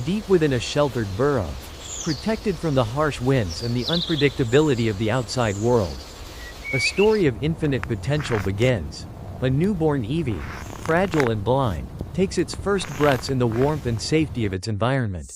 deep within a sheltered burrow, protected from the harsh winds and the unpredictability of the outside world. A story of infinite potential begins. A newborn Eevee, fragile and blind, takes its first breaths in the warmth and safety of its environment.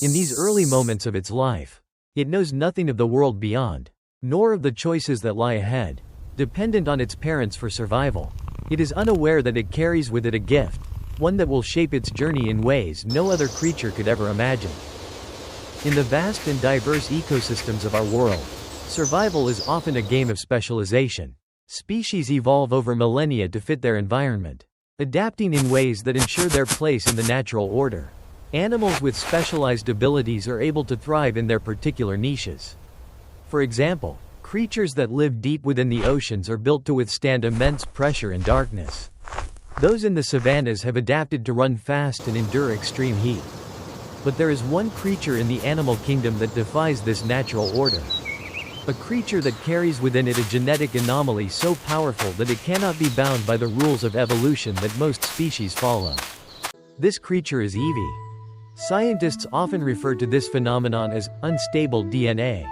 In these early moments of its life, it knows nothing of the world beyond, nor of the choices that lie ahead. Dependent on its parents for survival, it is unaware that it carries with it a gift, one that will shape its journey in ways no other creature could ever imagine. In the vast and diverse ecosystems of our world, survival is often a game of specialization. Species evolve over millennia to fit their environment, adapting in ways that ensure their place in the natural order. Animals with specialized abilities are able to thrive in their particular niches. For example, creatures that live deep within the oceans are built to withstand immense pressure and darkness. Those in the savannas have adapted to run fast and endure extreme heat. But there is one creature in the animal kingdom that defies this natural order. A creature that carries within it a genetic anomaly so powerful that it cannot be bound by the rules of evolution that most species follow. This creature is Eevee. Scientists often refer to this phenomenon as unstable DNA,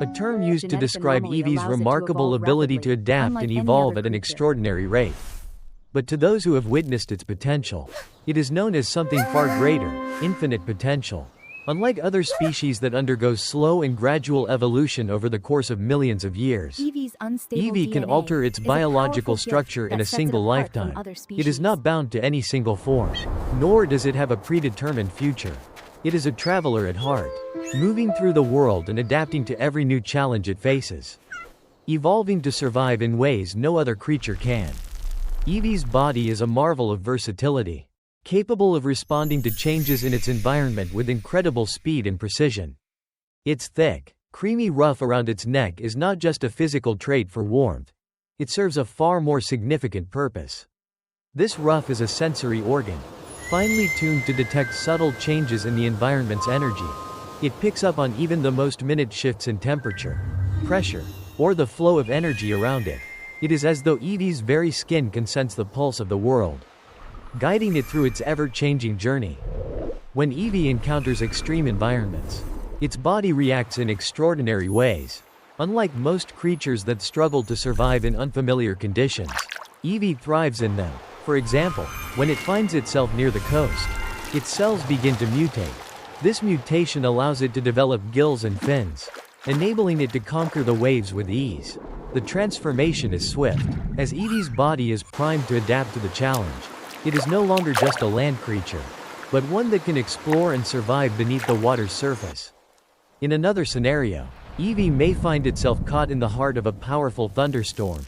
a term used to describe Eevee's remarkable ability to adapt and evolve at an extraordinary rate. But to those who have witnessed its potential, it is known as something far greater, infinite potential. Unlike other species that undergo slow and gradual evolution over the course of millions of years, Eevee can alter its biological structure in a single lifetime. It is not bound to any single form, nor does it have a predetermined future. It is a traveler at heart, moving through the world and adapting to every new challenge it faces, evolving to survive in ways no other creature can. Eevee's body is a marvel of versatility, capable of responding to changes in its environment with incredible speed and precision. Its thick, creamy ruff around its neck is not just a physical trait for warmth. It serves a far more significant purpose. This ruff is a sensory organ, finely tuned to detect subtle changes in the environment's energy. It picks up on even the most minute shifts in temperature, pressure, or the flow of energy around it. It is as though Eevee's very skin can sense the pulse of the world, guiding it through its ever-changing journey. When Eevee encounters extreme environments, its body reacts in extraordinary ways. Unlike most creatures that struggle to survive in unfamiliar conditions, Eevee thrives in them. For example, when it finds itself near the coast, its cells begin to mutate. This mutation allows it to develop gills and fins, enabling it to conquer the waves with ease. The transformation is swift, as Eevee's body is primed to adapt to the challenge. It is no longer just a land creature, but one that can explore and survive beneath the water's surface. In another scenario, Eevee may find itself caught in the heart of a powerful thunderstorm.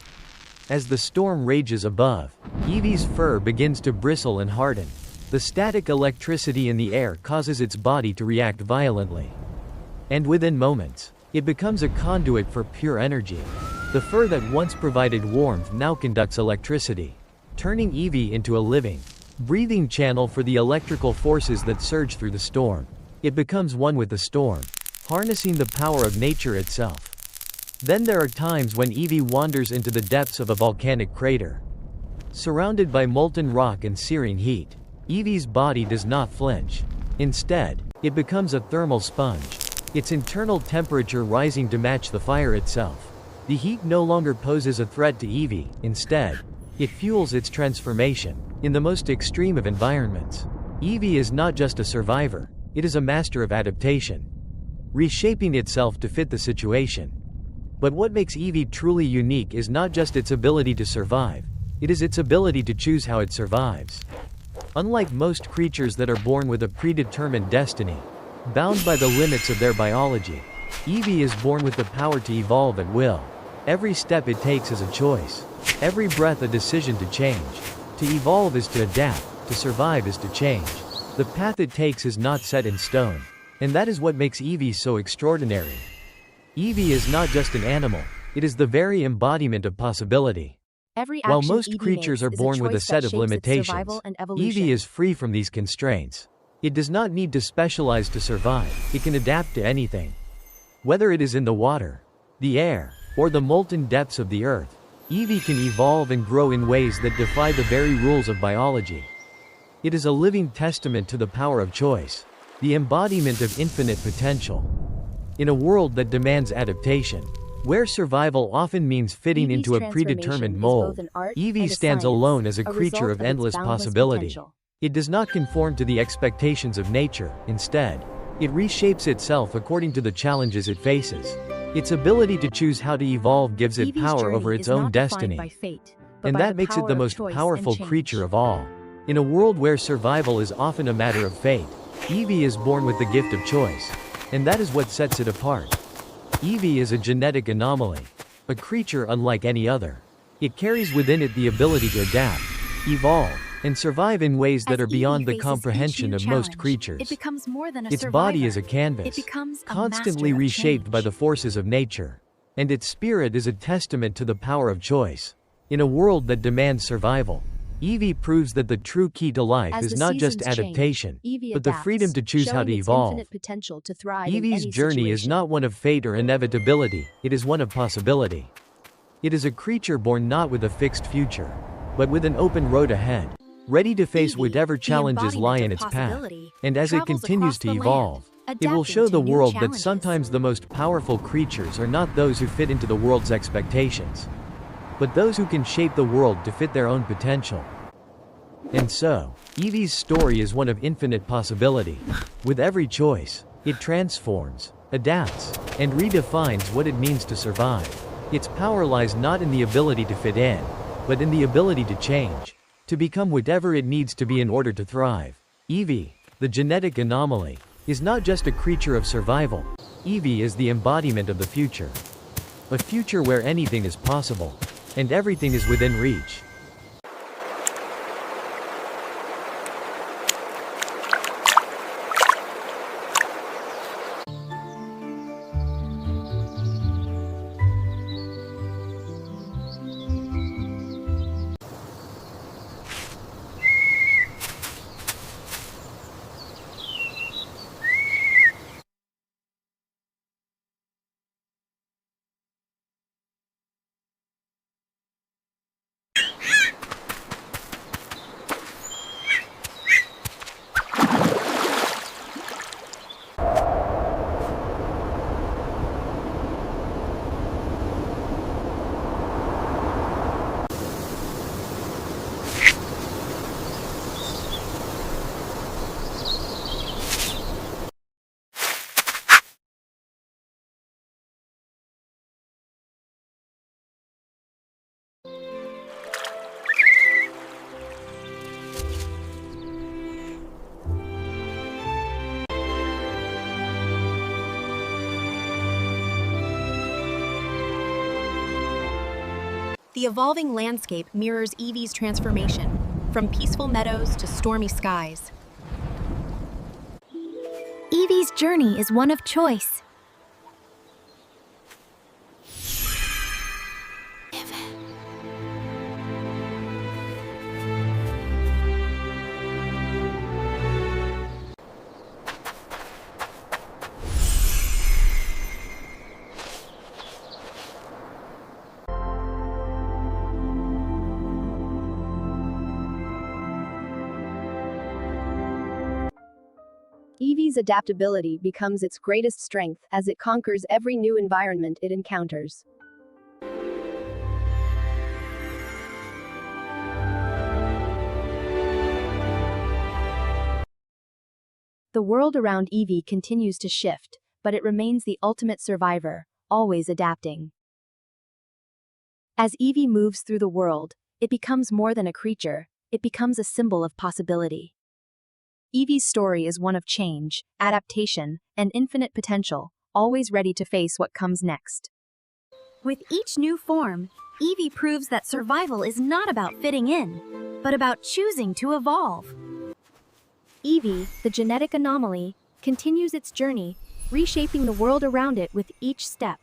As the storm rages above, Eevee's fur begins to bristle and harden. The static electricity in the air causes its body to react violently. And within moments, it becomes a conduit for pure energy. The fur that once provided warmth now conducts electricity, turning Eevee into a living, breathing channel for the electrical forces that surge through the storm. It becomes one with the storm, harnessing the power of nature itself. Then there are times when Eevee wanders into the depths of a volcanic crater. Surrounded by molten rock and searing heat, Eevee's body does not flinch. Instead, it becomes a thermal sponge, its internal temperature rising to match the fire itself. The heat no longer poses a threat to Eevee. Instead, it fuels its transformation. In the most extreme of environments, Eevee is not just a survivor, it is a master of adaptation, reshaping itself to fit the situation. But what makes Eevee truly unique is not just its ability to survive, it is its ability to choose how it survives. Unlike most creatures that are born with a predetermined destiny, bound by the limits of their biology, Eevee is born with the power to evolve at will. Every step it takes is a choice. Every breath a decision to change. To evolve is to adapt, to survive is to change. The path it takes is not set in stone. And that is what makes Eevee so extraordinary. Eevee is not just an animal, it is the very embodiment of possibility. While most creatures are born with a set of limitations, Eevee is free from these constraints. It does not need to specialize to survive, it can adapt to anything. Whether it is in the water, the air, or the molten depths of the earth, Eevee can evolve and grow in ways that defy the very rules of biology. It is a living testament to the power of choice, the embodiment of infinite potential. In a world that demands adaptation, where survival often means fitting Eevee's into a predetermined transformation is mold, both an art Eevee and a stands science, alone as a a creature result of its endless boundless possibility. potential. It does not conform to the expectations of nature, instead, it reshapes itself according to the challenges it faces. Its ability to choose how to evolve gives it Eevee's power journey over is its own not defined destiny. by fate, but And by that makes it power the of most choice powerful and change. creature of all. In a world where survival is often a matter of fate, Eevee is born with the gift of choice. And that is what sets it apart. Eevee is a genetic anomaly. A creature unlike any other. It carries within it the ability to adapt, evolve, and survive in ways that As are beyond Eevee the faces comprehension each of new most challenge, creatures. It becomes more than a Its survivor. body is a canvas, It becomes a constantly master of reshaped by change. the forces of nature. And its spirit is a testament to the power of choice. In a world that demands survival, Eevee proves that the true key to life As is the not just seasons adaptation, change, Eevee but the adapts, freedom to choose how showing to its evolve. infinite potential to thrive in Eevee's any journey is situation. not one of fate or inevitability, it is one of possibility. It is a creature born not with a fixed future, but with an open road ahead, ready to face Eevee, whatever the challenges lie embodiment in of its path. possibility, And as it travels continues across to the evolve, land, it will adapting show to the new world that challenges. sometimes the most powerful creatures are not those who fit into the world's expectations, but those who can shape the world to fit their own potential. And so, Eevee's story is one of infinite possibility. With every choice, it transforms, adapts, and redefines what it means to survive. Its power lies not in the ability to fit in, but in the ability to change, to become whatever it needs to be in order to thrive. Eevee, the genetic anomaly, is not just a creature of survival. Eevee is the embodiment of the future. A future where anything is possible, and everything is within reach. The evolving landscape mirrors Eevee's transformation, from peaceful meadows to stormy skies. Eevee's journey is one of choice. Eevee's adaptability becomes its greatest strength as it conquers every new environment it encounters. The world around Eevee continues to shift, but it remains the ultimate survivor, always adapting. As Eevee moves through the world, it becomes more than a creature, it becomes a symbol of possibility. Eevee's story is one of change, adaptation, and infinite potential, always ready to face what comes next. With each new form, Eevee proves that survival is not about fitting in, but about choosing to evolve. Eevee, the genetic anomaly, continues its journey, reshaping the world around it with each step.